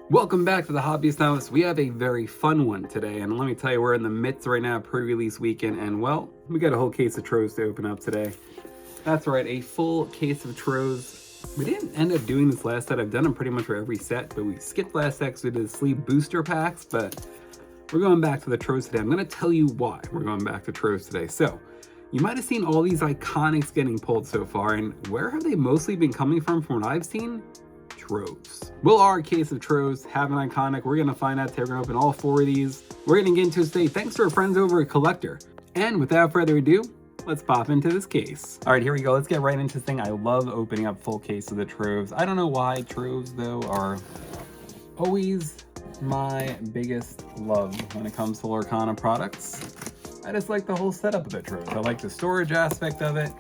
Welcome back to the Hobbyist House. We have a very fun one today, and let me tell you, we're in the midst right now, pre-release weekend, and well, we got a whole case of Troves to open up today. That's right, a full case of Troves. We didn't end up doing this last set. I've done them pretty much for every set, but we skipped last set because we did sleeve booster packs, but we're going back to the Troves today. I'm going to tell you why we're going back to Troves today. So, you might have seen all these iconics getting pulled so far, and where have they mostly been coming from what I've seen? Troves. Will our case of Troves have an iconic? We're going to find out today. We're going to open all four of these. We're going to get into it today thanks to our friends over at Collector. And without further ado, let's pop into this case. All right, here we go. Let's get right into this thing. I love opening up full case of the Troves. I don't know why Troves, though, are always my biggest love when it comes to Lorcana products. I just like the whole setup of the Troves. I like the storage aspect of it.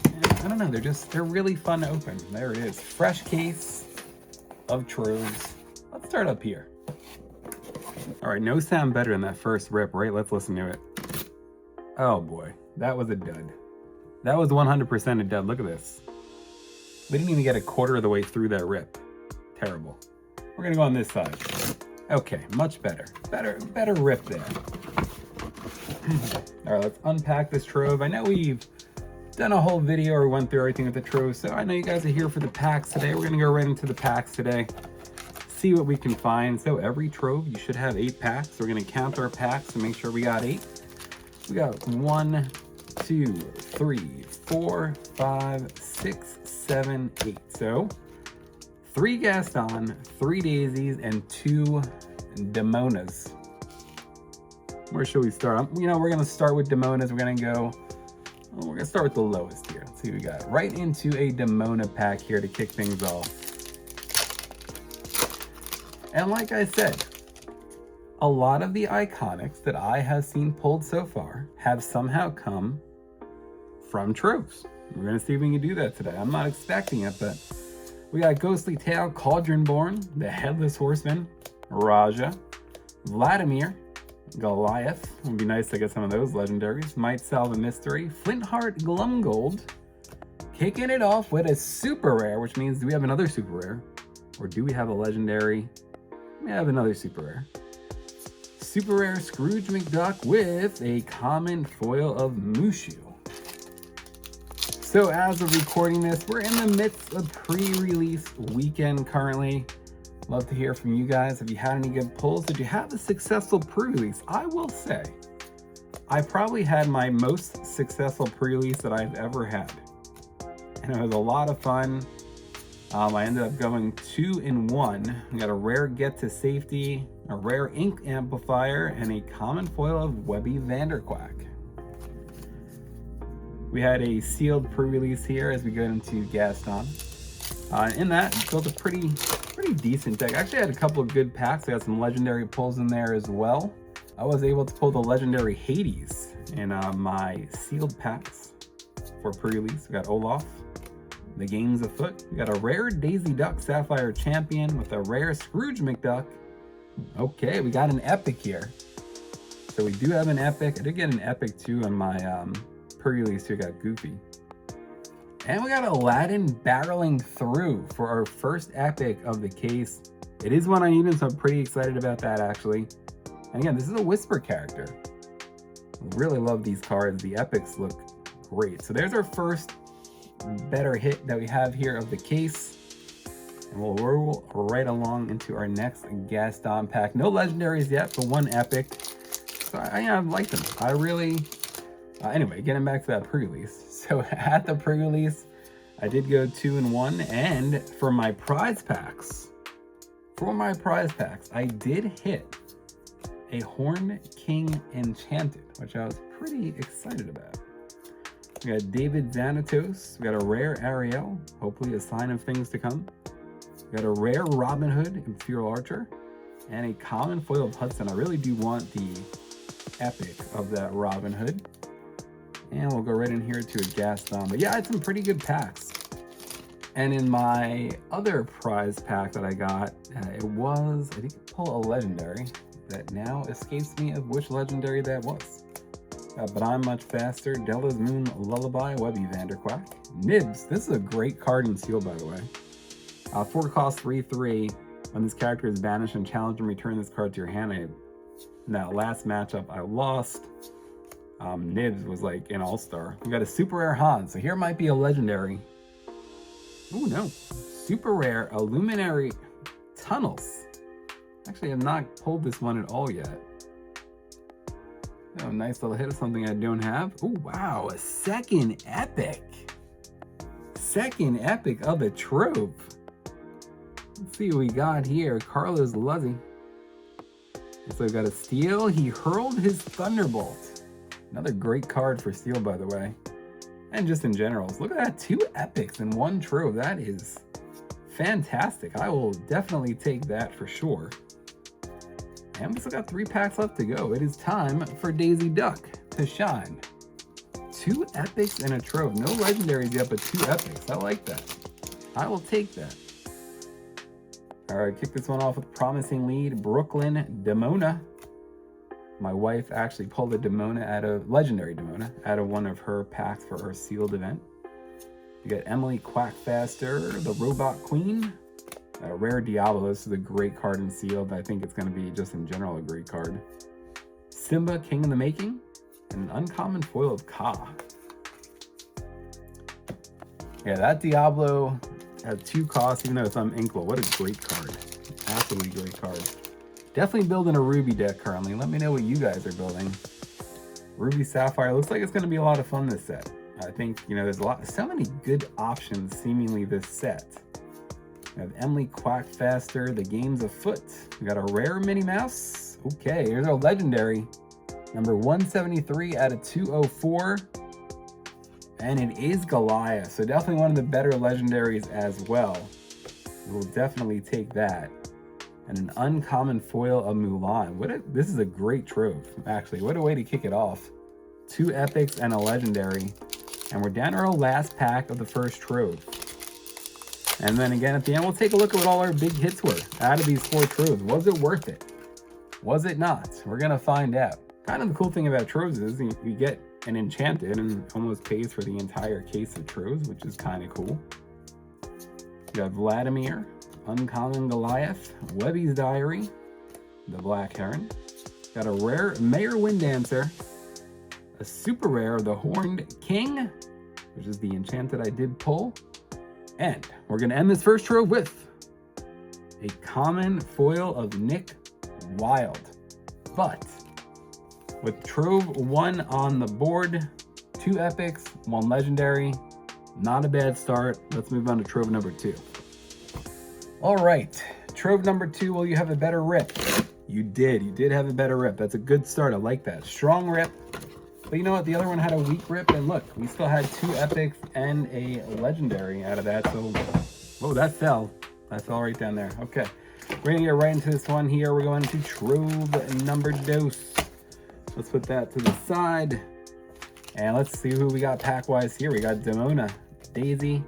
And I don't know, they're really fun to open. There it is. Fresh case of Troves. Let's start up here. All right, no sound better than that first rip, right? Let's listen to it. Oh boy, that was a dud. That was 100% a dud. Look at this. We didn't even get a quarter of the way through that rip. Terrible. We're gonna go on this side. Okay, much better. Better rip there. All right, let's unpack this Trove. I know we've done a whole video or went through everything with the Trove, so I know you guys are here for the packs today. We're gonna go right into the packs today, see what we can find. So every Trove, you should have 8 packs. So we're gonna count our packs and make sure we got 8. We got 1, 2, 3, 4, 5, 6, 7, 8. So 3 Gaston, 3 Daisies, and 2 Demonas. Where should we start? You know, we're gonna start with Demonas. We're gonna start with the lowest here. Let's see what we got. Right into a Demona pack here to kick things off. And like I said, a lot of the iconics that I have seen pulled so far have somehow come from Troves. We're gonna see if we can do that today. I'm not expecting it, but we got Ghostly Tail, Cauldronborn, the Headless Horseman, Raja, Vladimir, Goliath. It would be nice to get some of those legendaries. Might Solve a Mystery, Flintheart Glumgold. Kicking it off with a super rare, which means do we have another super rare? Or do we have a legendary? We have another super rare. Super rare Scrooge McDuck with a common foil of Mushu. So as of recording this, we're in the midst of pre-release weekend currently. Love to hear from you guys. If you had any good pulls, did you have a successful pre-release? I will say, I probably had my most successful pre-release that I've ever had. And it was a lot of fun. I ended up going 2-in-1. We got a rare Get to Safety, a rare Ink Amplifier, and a common foil of Webby Vanderquack. We had a sealed pre-release here as we go into Gaston. In that, built a pretty decent deck. Actually, I had a couple of good packs. I got some legendary pulls in there as well. I was able to pull the legendary Hades in my sealed packs for pre-release. We got Olaf, The Game's Afoot. We got a rare Daisy Duck Sapphire Champion with a rare Scrooge McDuck. Okay, we got an epic here. So we do have an epic. I did get an epic too on my pre-release too. Got Goofy. And we got Aladdin barreling through for our first epic of the case. It is one I needed, so I'm pretty excited about that actually. And again, this is a Whisper character. Really love these cards. The epics look great. So there's our first better hit that we have here of the case. And we'll roll right along into our next Gaston pack. No legendaries yet, but 1 epic. So I like them. I really... anyway, getting back to that pre-release. So at the pre-release, I did go 2-in-1, and for my prize packs, I did hit a Horn King Enchanted, which I was pretty excited about. We got David Xanatos, we got a rare Ariel, hopefully a sign of things to come. We got a rare Robin Hood Imperial Archer, and a common foil of Hudson. I really do want the epic of that Robin Hood. And we'll go right in here to a Gaston. But yeah, I had some pretty good packs. And in my other prize pack that I got, it was, I think, pull a legendary that now escapes me of which legendary that was. But I'm Much Faster, Della's Moon Lullaby, Webby Vanderquack. Nibs, this is a great card in Seal, by the way. 4 cost 3/3. When this character is banished and challenged and return this card to your hand, in that last matchup I lost, Nibs was like an all-star. We got a super rare Han, so here might be a legendary. Oh no, super rare Illuminary Tunnels. Actually, I have not pulled this one at all yet. Oh, nice little hit of something I don't have. Oh wow, a second epic. Second epic of a Trove. Let's see what we got here. Carlos Luzzy. So we've got a steal. He hurled his Thunderbolt. Another great card for steal, by the way. And just in general. Look at that, 2 epics in 1 Trove. That is fantastic. I will definitely take that for sure. And we still got 3 packs left to go. It is time for Daisy Duck to shine. 2 epics in a Trove. No legendaries yet, but 2 epics. I like that. I will take that. All right, kick this one off with a promising lead. Brooklyn Demona. My wife actually pulled a Demona out of, legendary Demona, out of one of her packs for her sealed event. You got Emily Quackfaster, the Robot Queen. A rare Diablo. This is a great card in sealed. I think it's going to be just in general a great card. Simba, King in the Making. And an uncommon foil of Ka. Yeah, that Diablo has 2 costs, even though it's uninkable. What a great card. Absolutely great card. Definitely building a Ruby deck currently. Let me know what you guys are building. Ruby Sapphire. Looks like it's going to be a lot of fun this set. I think, you know, there's so many good options seemingly this set. We have Emily Quackfaster, the game's afoot. We got a rare Minnie Mouse. Okay, here's our legendary. Number 173 out of 204. And it is Goliath, so definitely one of the better legendaries as well. We'll definitely take that. And an uncommon foil of Mulan. This is a great Trove, actually. What a way to kick it off. 2 epics and a legendary. And we're down to our last pack of the first Trove. And then again at the end, we'll take a look at what all our big hits were out of these 4 Troves. Was it worth it? Was it not? We're gonna find out. Kind of the cool thing about Troves is you get an enchanted and almost pays for the entire case of Troves, which is kind of cool. You got Vladimir, uncommon Goliath, Webby's Diary, the Black Heron. Got a rare Mayor Winddancer, a super rare the Horned King, which is the enchanted I did pull. And we're going to end this first Trove with a common foil of Nick Wilde. But with Trove 1 on the board, 2 epics, 1 legendary, not a bad start. Let's move on to Trove number 2. All right, Trove number 2, will you have a better rip? You did have a better rip. That's a good start, I like that. Strong rip. But you know what, the other one had a weak rip, and look, we still had 2 epics and a legendary out of that, so, whoa, that fell. That fell right down there. Okay, we're gonna get right into this one here. We're going to Trove number 2. Let's put that to the side, and let's see who we got pack-wise here. We got Demona, Daisy,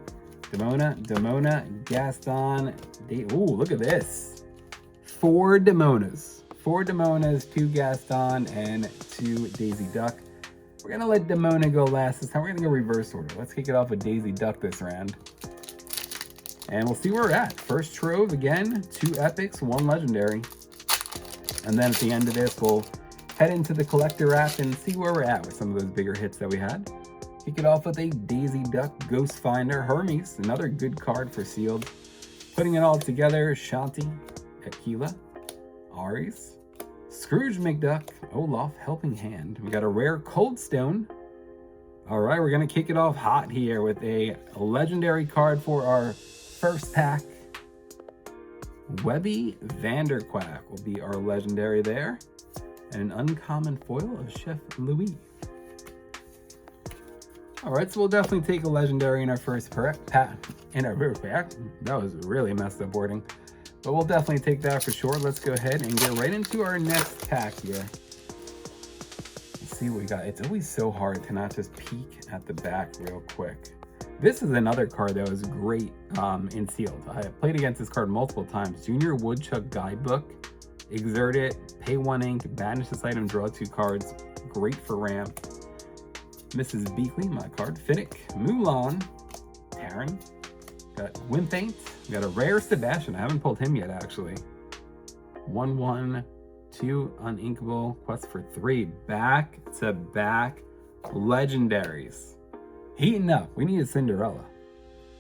Demona, Gaston, ooh, look at this. 4 Demonas. 4 Demonas, 2 Gaston, and 2 Daisy Duck. We're gonna let Demona go last this time. We're gonna go reverse order. Let's kick it off with Daisy Duck this round. And we'll see where we're at. First Trove again, 2 epics, 1 legendary. And then at the end of this, we'll head into the collector app and see where we're at with some of those bigger hits that we had. Kick it off with a Daisy Duck, Ghost Finder, Hermes, another good card for sealed. Putting it all together, Shanti, Aquila, Aries, Scrooge McDuck, Olaf, Helping Hand. We got a rare Cold Stone. All right, we're gonna kick it off hot here with a legendary card for our first pack. Webby Vanderquack will be our legendary there. And an uncommon foil of Chef Louis. All right, so we'll definitely take a legendary in our first pack. That was really messed up wording. But we'll definitely take that for sure. Let's go ahead and get right into our next pack here. Let's see what we got. It's always so hard to not just peek at the back real quick. This is another card that was great in sealed. I played against this card multiple times. Junior Woodchuck Guidebook. Exert it, pay 1 ink, banish this item, draw 2 cards. Great for ramp. Mrs. Beakley, my card. Finnick, Mulan, Taryn. Got Wimpaint, We got a rare Sebastian. I haven't pulled him yet, actually. 1-1, 2 uninkable. Quest for 3. Back-to-back legendaries. Heating up. We need a Cinderella.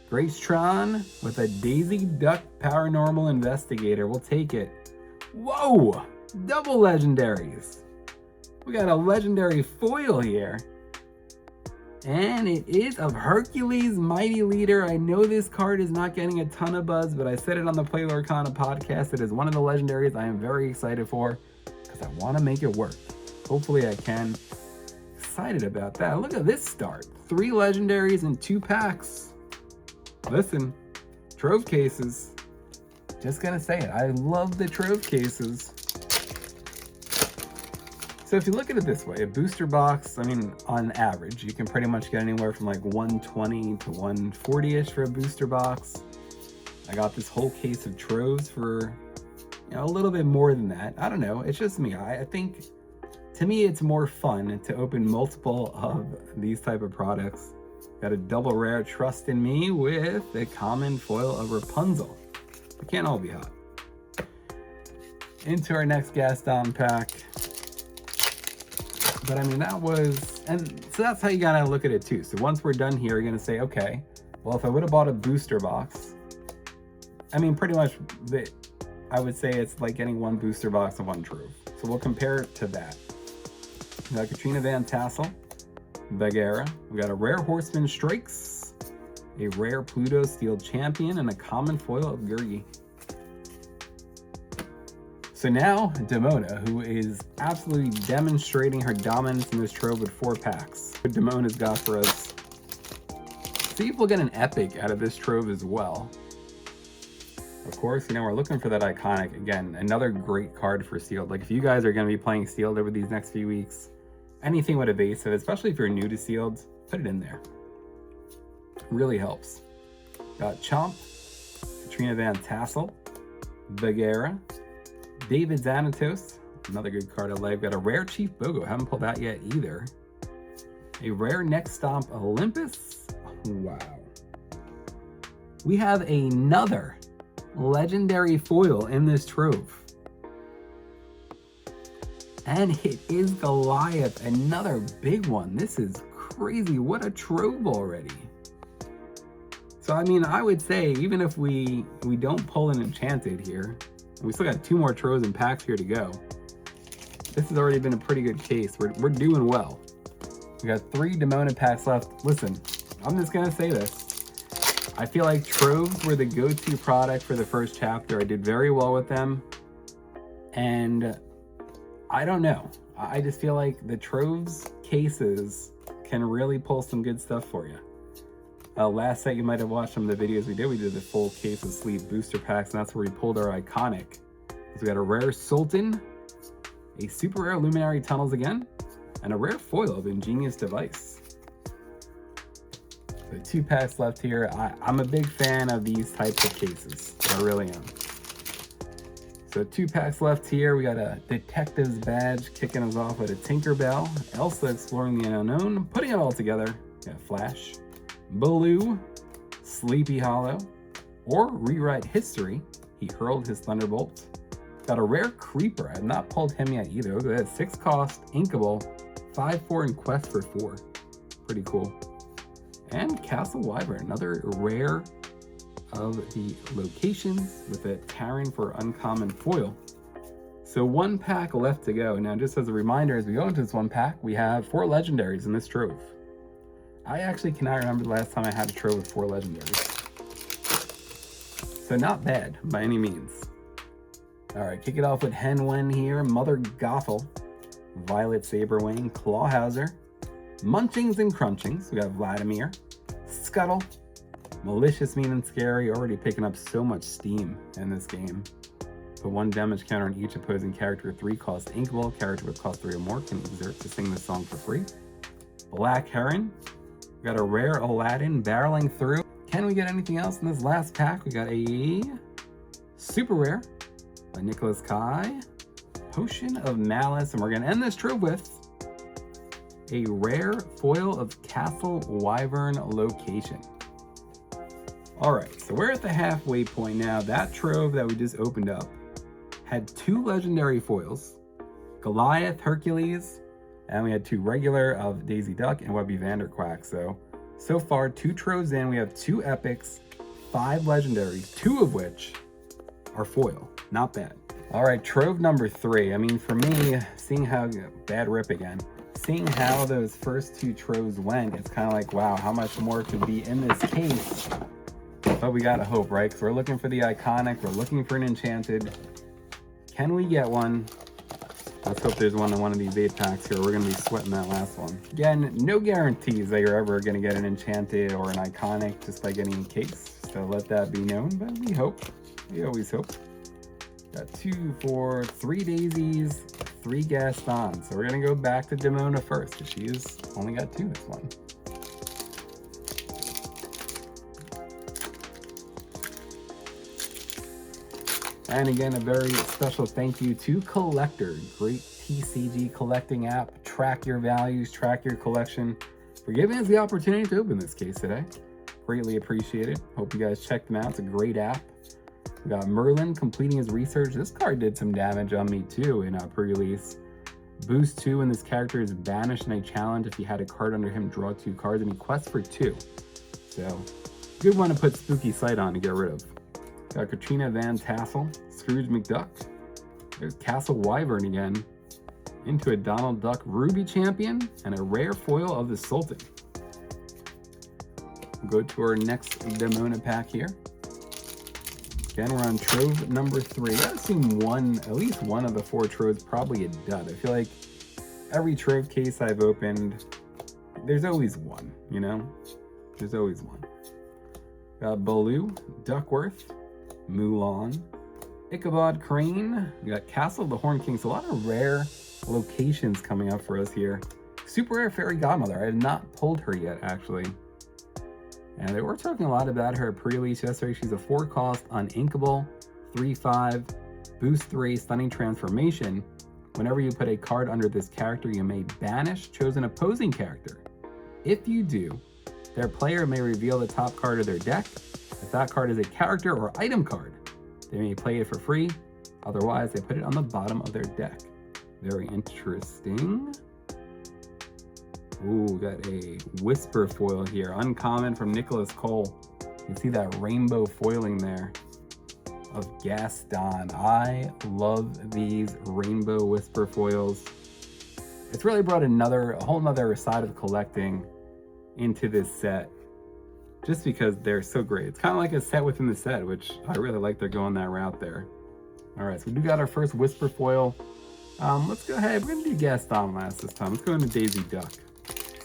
Grace Tron with a Daisy Duck Paranormal Investigator. We'll take it. Whoa! Double legendaries. We got a legendary foil here. And it is of Hercules Mighty Leader. I know this card is not getting a ton of buzz, but I said it on the Play Lorcana podcast. It is one of the legendaries I am very excited for because I want to make it work. Hopefully I can. Excited about that. Look at this start. 3 legendaries in 2 packs. Listen, Trove cases. Just gonna say it. I love the Trove cases. So if you look at it this way, a booster box, I mean, on average, you can pretty much get anywhere from like 120 to 140-ish for a booster box. I got this whole case of Troves for, you know, a little bit more than that. I don't know. It's just me. I think, to me, it's more fun to open multiple of these type of products. Got a double rare Trust in Me with a common foil of Rapunzel. It can't all be hot. Into our next Gaston pack. But I mean, that was, and so that's how you gotta look at it too. So once we're done here, you're gonna say, okay, well, if I would have bought a booster box, I mean, pretty much, I would say it's like getting 1 booster box and 1 Trove. So we'll compare it to that. We got Katrina Van Tassel, Bagheera. We got a rare Horseman Strikes, a rare Pluto Steel Champion, and a common foil of Gurgi. So now, Demona, who is absolutely demonstrating her dominance in this Trove with 4 packs. What Demona's got for us. See if we'll get an epic out of this Trove as well. Of course, you know, we're looking for that iconic. Again, another great card for Sealed. Like, if you guys are going to be playing Sealed over these next few weeks, anything with evasive, especially if you're new to Sealed, put it in there. Really helps. Got Chomp, Katrina Van Tassel, Bagheera, David Xanatos, another good card I like. Got a rare Chief Bogo, haven't pulled that yet either. A rare Next Stomp Olympus. Wow. We have another legendary foil in this Trove. And it is Goliath, another big one. This is crazy. What a Trove already. So, I mean, I would say, even if we don't pull an Enchanted here, we still got 2 more Troves and packs here to go. This has already been a pretty good case. We're doing well. We got 3 Demona packs left. Listen, I'm just gonna say this. I feel like Troves were the go-to product for the first chapter. I did very well with them. And I don't know. I just feel like the Troves cases can really pull some good stuff for you. Last set, you might have watched some of the videos we did the full case of sleeve booster packs, and that's where we pulled our iconic. So we got a rare Sultan, a super rare Luminary Tunnels again, and a rare foil of Ingenious Device. So 2 packs left here. I'm a big fan of these types of cases. I really am. So 2 packs left here. We got a Detective's Badge kicking us off with a Tinkerbell, Elsa Exploring the Unknown, putting it all together. We got Flash, Baloo, Sleepy Hollow, or Rewrite History. He hurled his Thunderbolt. Got a rare Creeper. I have not pulled him yet either. Look at that. 6 cost, inkable, 5/4, and quest for 4. Pretty cool. And Castle Wyvern, another rare of the locations with a Terran for uncommon foil. So 1 pack left to go. Now, just as a reminder, as we go into this 1 pack, we have 4 legendaries in this Trove. I actually cannot remember the last time I had a Trove with 4 legendaries. So not bad by any means. All right, kick it off with Henwen here, Mother Gothel, Violet Saberwing, Clawhauser, Munchings and Crunchings. We got Vladimir, Scuttle, Malicious, Mean and Scary, already picking up so much steam in this game. Put 1 damage counter on each opposing character, 3 cost inkable. Character with cost 3 or more can exert to sing this song for free. Black Heron. We got a rare Aladdin barreling through. Can we get anything else in this last pack? We got a super rare by Nicholas Kai, Potion of Malice, and we're gonna end this Trove with a rare foil of Castle Wyvern location. All right, so we're at the halfway point now. That trove that we just opened up had 2 legendary foils, Goliath, Hercules, and we had 2 regular of Daisy Duck and Webby Vanderquack. So far, 2 troves in, we have 2 epics, 5 legendaries, 2 of which are foil. Not bad. All right, trove number 3. I mean, for me, seeing how, bad rip again, seeing how those first 2 troves went, it's kind of like, wow, how much more could be in this case? But we gotta hope, right? Because we're looking for the iconic, we're looking for an enchanted. Can we get one? Let's hope there's one in one of these 8 packs here. We're gonna be sweating that last one. Again, no guarantees that you're ever gonna get an enchanted or an iconic just by getting a case. So let that be known, but we hope. We always hope. Got 2, 4, 3 daisies, 3 Gastons. So we're gonna go back to Demona first, because she's only got 2 this one. And again, a very special thank you to Collector, great TCG collecting app. Track your values, track your collection, for giving us the opportunity to open this case today. Greatly appreciated. Hope you guys check them out. It's a great app. We got Merlin completing his research. This card did some damage on me too in pre-release. Boost 2 when this character is banished in a challenge. If you had a card under him, draw 2 cards, and he quests for 2. So, good one to put Spooky Sight on to get rid of. Got Katrina Van Tassel, Scrooge McDuck. There's Castle Wyvern again. Into a Donald Duck Ruby Champion and a rare foil of the Sultan. We'll go to our next Demona pack here. Again, we're on trove number 3. I've seen at least one of the 4 troves probably a dud. I feel like every trove case I've opened, there's always one, you know? There's always one. Got Baloo, Duckworth, Mulan, Ichabod Crane. We got Castle of the Horn King. So a lot of rare locations coming up for us here. Super rare Fairy Godmother. I have not pulled her yet, actually. And they were talking a lot about her pre-release yesterday. She's a 4-cost, uninkable, 3/5, boost 3, stunning transformation. Whenever you put a card under this character, you may banish chosen opposing character. If you do, their player may reveal the top card of their deck. If that card is a character or item card, they may play it for free. Otherwise, they put it on the bottom of their deck. Very interesting. Ooh, got a Whisper foil here. Uncommon from Nicholas Cole. You can see that rainbow foiling there of Gaston. I love these rainbow Whisper foils. It's really brought a whole nother side of collecting into this set, just because they're so great. It's kind of like a set within the set, which I really like they're going that route there. All right, so we do got our first Whisper foil. Let's go ahead. We're going to do Gaston last this time. Let's go into Daisy Duck.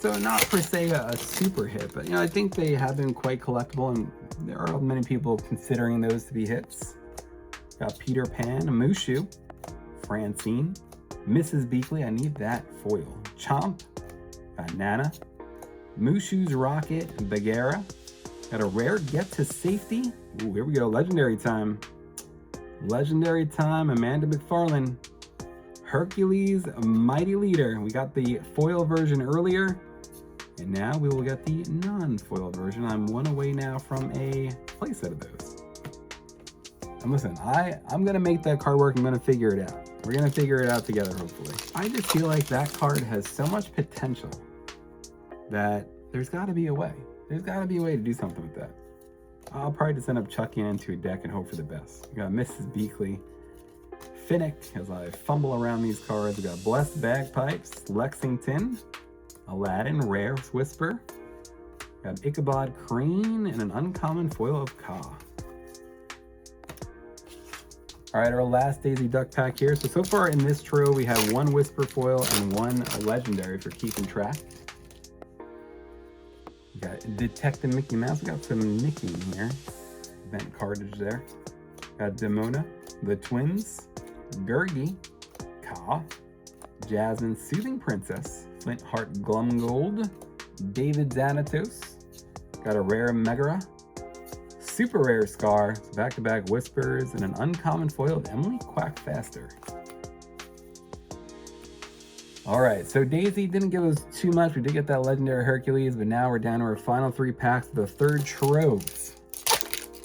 So not per se a super hit, but I think they have been quite collectible, and there are many people considering those to be hits. Got Peter Pan, Mushu, Francine, Mrs. Beakley. I need that foil. Chomp, got Nana, Mushu's Rocket, Bagheera. Got a rare Get to Safety. Ooh, here we go. Legendary time. Legendary time. Amanda McFarlane. Hercules, Mighty Leader. We got the foil version earlier, and now we will get the non-foil version. I'm one away now from a playset of those. And listen, I'm going to make that card work. I'm going to figure it out. We're going to figure it out together, hopefully. I just feel like that card has so much potential that there's got to be a way. There's got to be a way to do something with that. I'll probably just end up chucking it into a deck and hope for the best. We got Mrs. Beakley, Finnick, as I fumble around these cards. We got Blessed Bagpipes, Lexington, Aladdin, Rare Whisper. Got Ichabod Crane and an uncommon foil of Ka. All right, our last Daisy Duck pack here. So far in this trove, we have 1 Whisper foil and 1 legendary for keeping track. We got Detective Mickey Mouse. We got some Mickey in here. Event cardage there. Got Demona, the Twins, Gurgi, Ka, Jasmine Soothing Princess, Flintheart Glumgold, David Xanatos. Got a rare Megara, super rare Scar, back-to-back Whispers, and an uncommon foil of Emily Quackfaster. All right, so Daisy didn't give us too much. We did get that legendary Hercules, but now we're down to our final 3 packs of the third troves.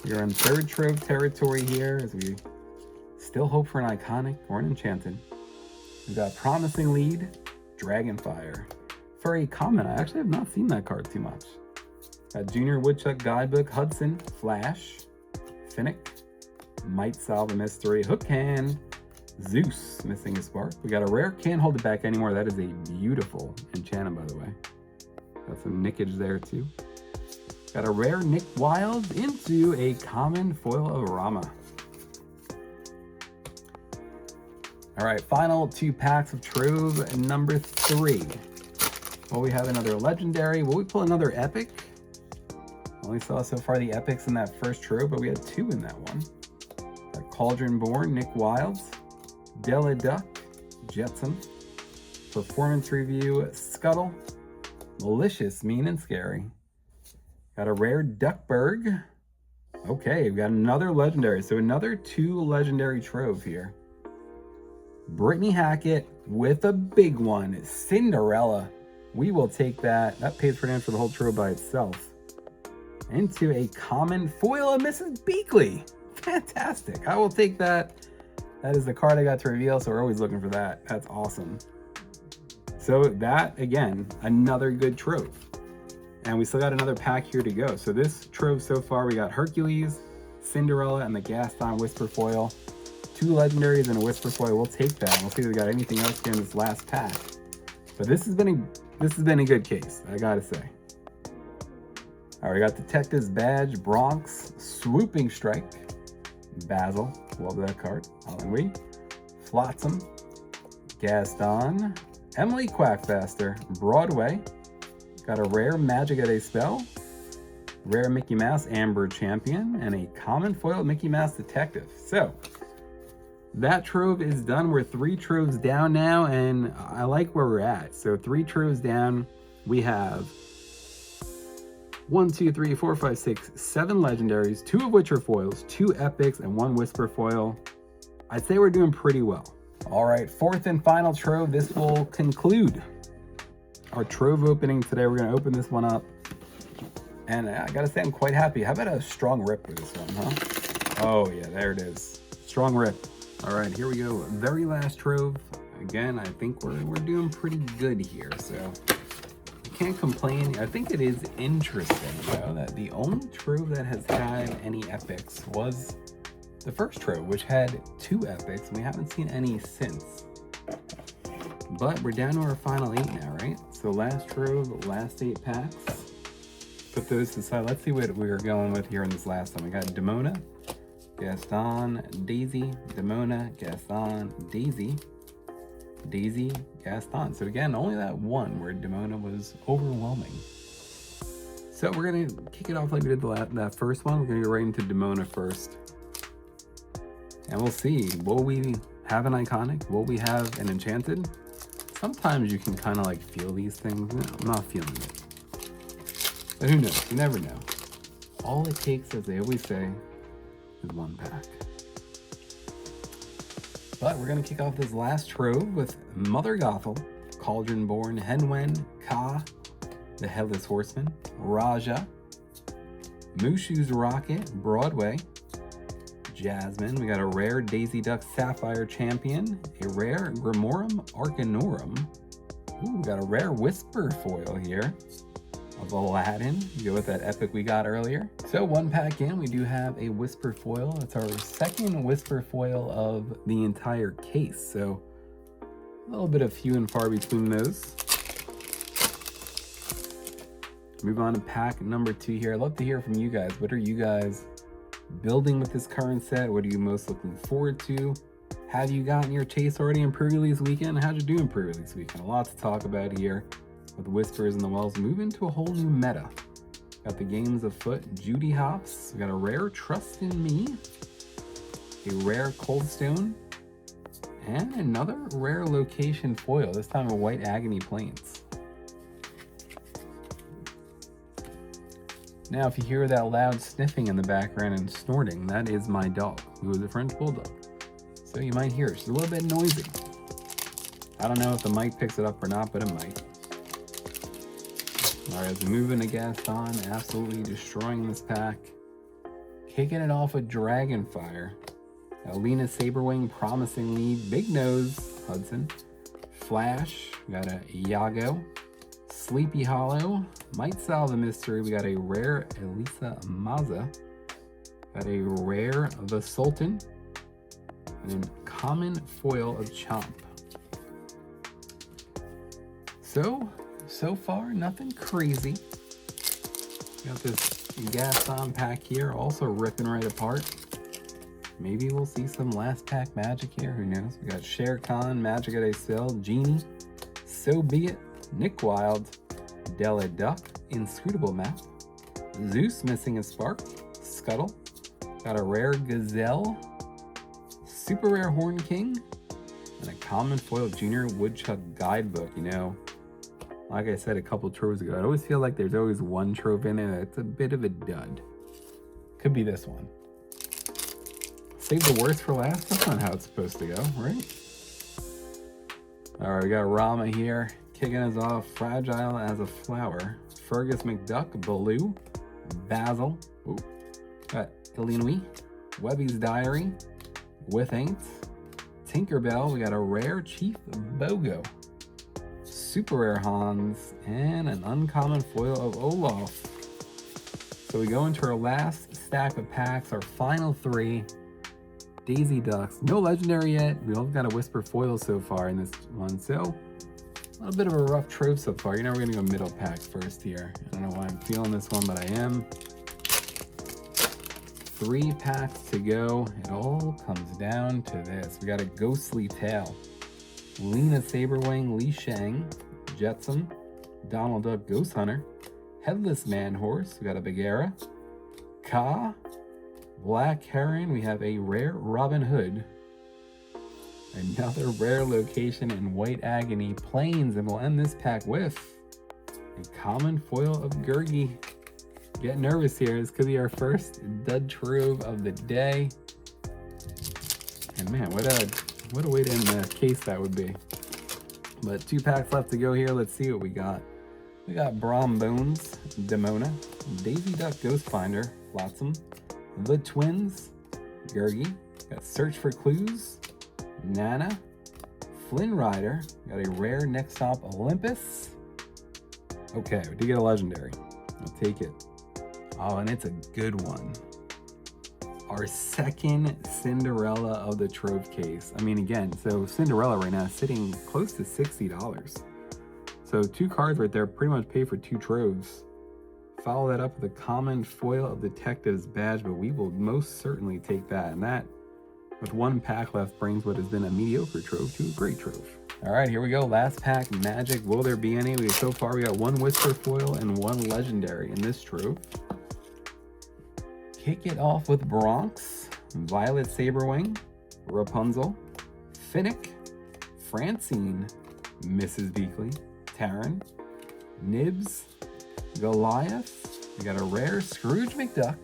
You're in third Trove territory here as we still hope for an iconic or an enchanted. We've got Promising Lead, Dragonfire. For a common, I actually have not seen that card too much. Got Junior Woodchuck Guidebook, Hudson, Flash, Finnick, Might Solve a Mystery, Hook Hand, Zeus, missing a spark. We got a rare, can't hold it back anymore. That is a beautiful enchanted, by the way. Got some nickage there too. Got a rare Nick Wild into a common foil of Rama. All right, final 2 packs of Trove number 3. Will we have another legendary? Will we pull another epic? Only saw so far the epics in that first Trove, but we had 2 in that one. Got Cauldron Born, Nick Wilds, Della Duck, Jetsam, Performance Review, Scuttle, Malicious, Mean and Scary. Got a rare Duckburg. Okay, we got another legendary. So another 2 legendary Trove here. Brittany Hackett with a big one, Cinderella. We will take that. That pays for damage for the whole Trove by itself. Into a common foil of Mrs. Beakley. Fantastic. I will take that. That is the card I got to reveal, so we're always looking for that. That's awesome. So that, again, another good Trove. And we still got another pack here to go. So this Trove so far, we got Hercules, Cinderella, and the Gaston Whisper Foil. 2 legendaries and a Whisper Foil. We'll take that. And we'll see if we got anything else here in this last pack. But this has been a good case, I gotta say. All right, we got Detective's Badge, Bronx, Swooping Strike, Basil, love that card, Alan Wee, Flotsam, Gaston, Emily Quackfaster, Broadway, got a rare Magic at a Spell, rare Mickey Mouse Amber Champion, and a common foil Mickey Mouse Detective. So that Trove is done. We're 3 Troves down now, and I like where we're at. So 3 Troves down, we have 1, 2, 3, 4, 5, 6, 7 legendaries, 2 of which are foils, 2 epics, and 1 Whisper Foil. I'd say we're doing pretty well. All right, 4th and final Trove. This will conclude our Trove opening today. We're gonna open this one up. And I gotta say, I'm quite happy. How about a strong rip with this one, huh? Oh yeah, there it is. Strong rip. All right, here we go. Very last Trove. Again, I think we're doing pretty good here, so can't complain. I think it is interesting though that the only Trove that has had any epics was the first Trove, which had 2 epics, and we haven't seen any since. But we're down to our final 8 now, right? So last Trove, last 8 packs. Put those to the side. Let's see what we were going with here in this last one. We got Demona, Gaston, Daisy, Demona, Gaston, Daisy, Daisy, Gaston. So again, only that one where Demona was overwhelming. So we're gonna kick it off like we did that first one. We're gonna go right into Demona first. And we'll see, will we have an iconic? Will we have an enchanted? Sometimes you can kind of like feel these things. No, I'm not feeling it. But who knows? You never know. All it takes, as they always say, is 1 pack. But we're going to kick off this last Trove with Mother Gothel, Cauldron Born, Henwen, Ka, the Headless Horseman, Raja, Mushu's Rocket, Broadway, Jasmine. We got a rare Daisy Duck Sapphire Champion, a rare Grimorum Arcanorum. Ooh, we got a rare Whisper Foil here of Aladdin. Go with that epic we got earlier. So 1 pack in, we do have a Whisper Foil. It's our 2nd Whisper Foil of the entire case. So a little bit of few and far between those. Move on to pack number 2 here. I'd love to hear from you guys. What are you guys building with this current set? What are you most looking forward to? Have you gotten your chase already in pre-release weekend? How'd you do in pre-release weekend? A lot to talk about here with Whispers and the Wells. Move into a whole new meta. Got the games afoot. Judy Hops. We got a rare Trust in Me, a rare Coldstone, and another rare location foil, this time a White Agony Plains. Now, if you hear that loud sniffing in the background and snorting, that is my dog, who is a French Bulldog. So you might hear it. She's a little bit noisy. I don't know if the mic picks it up or not, but it might. All right, as we move into Gaston, absolutely destroying this pack. Kicking it off with Dragonfire. Alina Saberwing, Promising Lead, Big Nose, Hudson. Flash, we got a Iago. Sleepy Hollow, might solve the mystery. We got a rare Elisa Maza. Got a rare The Sultan. And then common foil of Chomp. So far, nothing crazy. Got this Gaston pack here, also ripping right apart. Maybe we'll see some last pack magic here, who knows? We got Shere Khan, Magic at a Sale, Genie, So Be It, Nick Wild, Della Duck, Inscrutable Map, Zeus missing a Spark, Scuttle, got a rare Gazelle, super rare Horn King, and a common foil Junior Woodchuck Guidebook. You know, like I said a couple troves ago, I always feel like there's always one trove in there that's a bit of a dud. Could be this one. Save the worst for last. That's not how it's supposed to go, right? All right, we got Rama here, kicking us off. Fragile as a Flower, Fergus McDuck, Baloo, Basil, got Ilinui, Webby's Diary, With Ain't, Tinkerbell. We got a rare Chief Bogo, super rare Hans, and an uncommon foil of Olaf. So we go into our last stack of packs, our final three. Daisy Ducks, no legendary yet. We all got a Whisper foil so far in this one, so a little bit of a rough trove so far. You know, we're gonna go middle packs first here. I don't know why I'm feeling this one, but I am. 3 packs to go. It all comes down to this. We got a Ghostly Tale, Lena Saberwing, Li Shang, Jetsam, Donald Duck, Ghost Hunter, Headless Man Horse. We got a Bagheera, Ka, Black Heron. We have a rare Robin Hood, another rare location in White Agony Plains, and we'll end this pack with a common foil of Gurgi. Get nervous here. This could be our first dud trove of the day. And man, what a way to end the case that would be. But 2 packs left to go here. Let's see what we got. We got Brom Bones, Demona, Daisy Duck Ghost Finder, Flotsam, The Twins, Gurgi, got Search for Clues, Nana, Flynn Rider, got a rare Next Stop Olympus. Okay, we did get a legendary. I'll take it. Oh, and it's a good one. Our second Cinderella of the Trove case. I mean, again, so Cinderella right now is sitting close to $60. So 2 cards right there pretty much pay for 2 troves. Follow that up with a common foil of Detective's Badge, but we will most certainly take that. And that, with 1 pack left, brings what has been a mediocre trove to a great trove. All right, here we go. Last pack, Magic. Will there be any? So far, we got 1 Whisper foil and 1 legendary in this trove. Kick it off with Bronx, Violet Saberwing, Rapunzel, Finnick, Francine, Mrs. Beakley, Taryn, Nibs, Goliath. We got a rare Scrooge McDuck,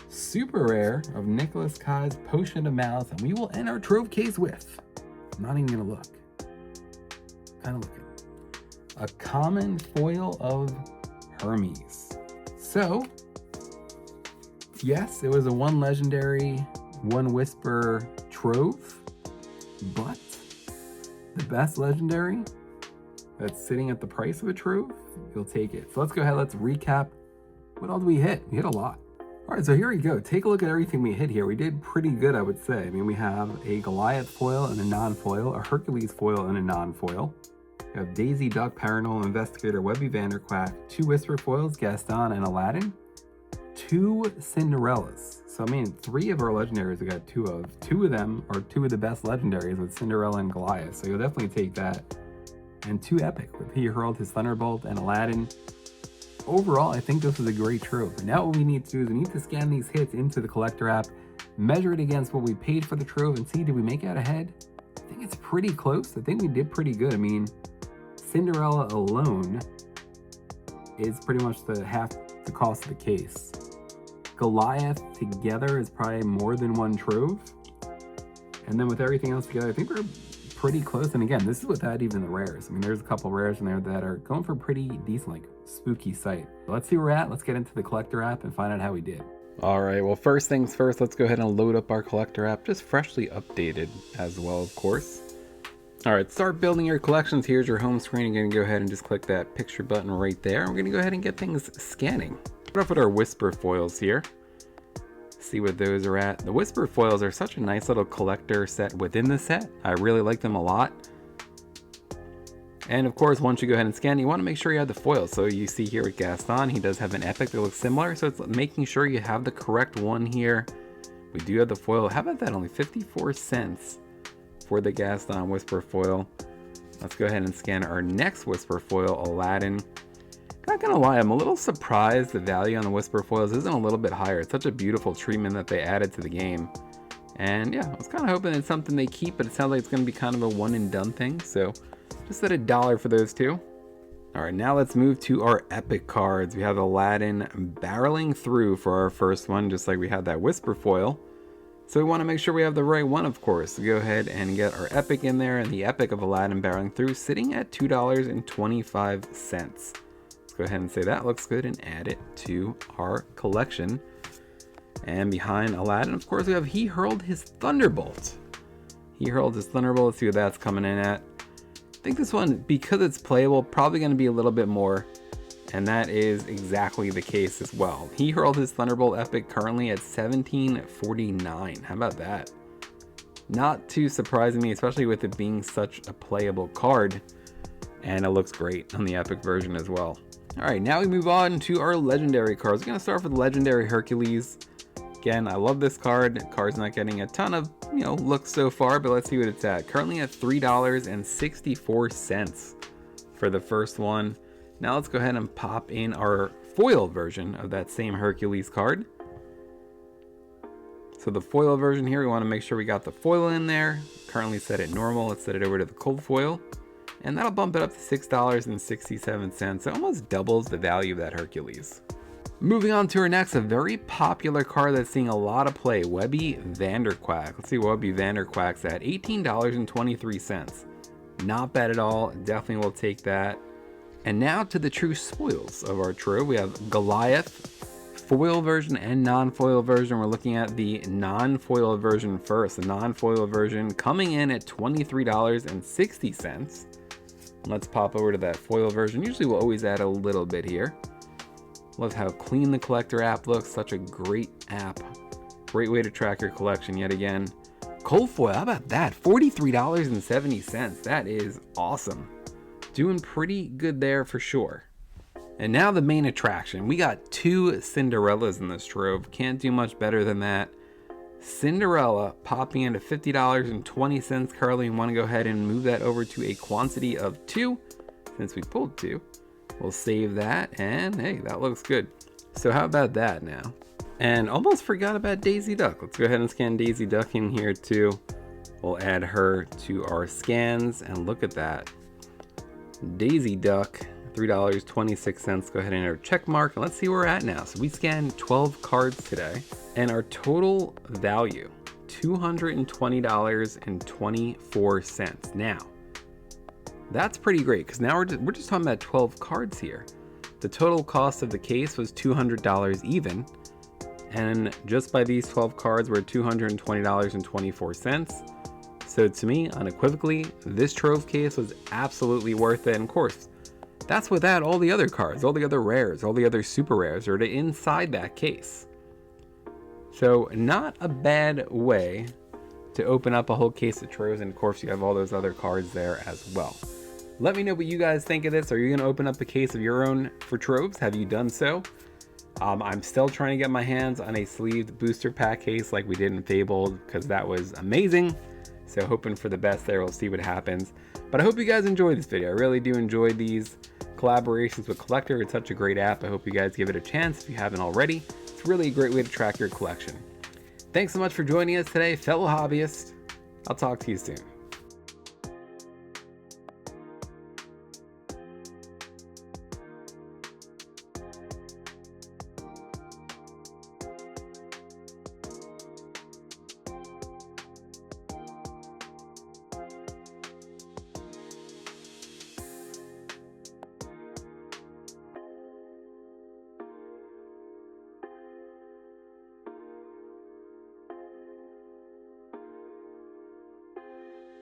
super rare of Nicholas Kai's Potion of Malice, and we will end our trove case with, I'm not even gonna look, kind of looking, a common foil of Hermes. So, yes, it was a 1 legendary, 1 Whisper trove, but the best legendary that's sitting at the price of a trove, you'll take it. So let's go ahead, let's recap. What all did we hit? We hit a lot. All right, so here we go. Take a look at everything we hit here. We did pretty good, I would say. I mean, we have a Goliath foil and a non-foil, a Hercules foil and a non-foil. We have Daisy Duck, Paranormal Investigator, Webby Vanderquack, 2 Whisper foils, Gaston and Aladdin, 2 Cinderellas. So I mean, 3 of our legendaries we got 2 of. 2 of them are 2 of the best legendaries with Cinderella and Goliath. So you'll definitely take that. And 2 epic with He Hurled His Thunderbolt and Aladdin. Overall, I think this is a great trove. But now what we need to do is we need to scan these hits into the collector app, measure it against what we paid for the trove, and see, did we make out ahead? I think it's pretty close. I think we did pretty good. I mean, Cinderella alone is pretty much half the cost of the case. Goliath together is probably more than 1 trove. And then with everything else together, I think we're pretty close. And again, this is without even the rares. I mean, there's a couple rares in there that are going for pretty decent, like spooky sight. Let's see where we're at. Let's get into the collector app and find out how we did. Alright, well first things first, let's go ahead and load up our collector app, just freshly updated as well, of course. Alright, start building your collections. Here's your home screen. You're going to go ahead and just click that picture button right there. We're going to go ahead and get things scanning. Start off with our Whisper foils here. See what those are at. The Whisper foils are such a nice little collector set within the set. I really like them a lot. And of course, once you go ahead and scan, you want to make sure you have the foil. So you see here with Gaston, he does have an epic that looks similar. So it's making sure you have the correct one here. We do have the foil. How about that? Only 54 cents for the Gaston Whisper foil. Let's go ahead and scan our next Whisper foil, Aladdin. Not gonna lie, I'm a little surprised the value on the Whisper foils isn't a little bit higher. It's such a beautiful treatment that they added to the game. And yeah, I was kind of hoping it's something they keep, but it sounds like it's gonna be kind of a one and done thing. So just at $1 for those two. All right, now let's move to our epic cards. We have Aladdin barreling through for our first one, just like we had that Whisper foil. So we want to make sure we have the right one, of course. So go ahead and get our epic in there, and the epic of Aladdin barreling through, sitting at $2.25. Let's go ahead and say that looks good and add it to our collection. And behind Aladdin, of course, we have He Hurled His Thunderbolt. He Hurled His Thunderbolt. Let's see what that's coming in at. I think this one, because it's playable, probably going to be a little bit more. And that is exactly the case as well. He Hurled His Thunderbolt epic currently at $17.49. How about that? Not too surprising me, especially with it being such a playable card. And it looks great on the epic version as well. All right, now we move on to our legendary cards. We're going to start with Legendary Hercules. Again, I love this card. The card's not getting a ton of, looks so far, but let's see what it's at. Currently at $3.64 for the first one. Now let's go ahead and pop in our foil version of that same Hercules card. So the foil version here, we want to make sure we got the foil in there. Currently set at normal. Let's set it over to the cold foil. And that'll bump it up to $6.67. It almost doubles the value of that Hercules. Moving on to our next, a very popular card that's seeing a lot of play, Webby Vanderquack. Let's see what Webby Vanderquack's at, $18.23. Not bad at all, definitely will take that. And now to the true spoils of our trove. We have Goliath, foil version and non-foil version. We're looking at the non-foil version first. The non-foil version coming in at $23.60. Let's pop over to that foil version. Usually we'll always add a little bit here. Love how clean the collector app looks. Such a great app. Great way to track your collection yet again. Cold foil, how about that? $43.70. That is awesome. Doing pretty good there for sure. And now the main attraction. We got two Cinderellas in this trove. Can't do much better than that. Cinderella popping into $50.20 currently. And want to go ahead and move that over to a quantity of 2 since we pulled 2. We'll save that, and hey, that looks good. So how about that now? And almost forgot about Daisy Duck. Let's go ahead and scan Daisy Duck in here too. We'll add her to our scans, and look at that. Daisy Duck, $3.26. Go ahead and enter check mark, and let's see where we're at now. So we scanned 12 cards today, and our total value, $220.24. Now, that's pretty great, because now we're just talking about 12 cards here. The total cost of the case was $200 even, and just by these 12 cards we're at $220.24. So to me, unequivocally, this trove case was absolutely worth it. And of course, that's without all the other cards, all the other rares, all the other super rares are inside that case. So not a bad way to open up a whole case of troves, and of course you have all those other cards there as well. Let me know what you guys think of this. Are you going to open up a case of your own for troves? Have you done so? I'm still trying to get my hands on a sleeved booster pack case like we did in Fabled, because that was amazing. So hoping for the best there. We'll see what happens. But I hope you guys enjoyed this video. I really do enjoy these collaborations with Collector. It's such a great app. I hope you guys give it a chance if you haven't already. It's really a great way to track your collection. Thanks so much for joining us today, fellow hobbyists. I'll talk to you soon.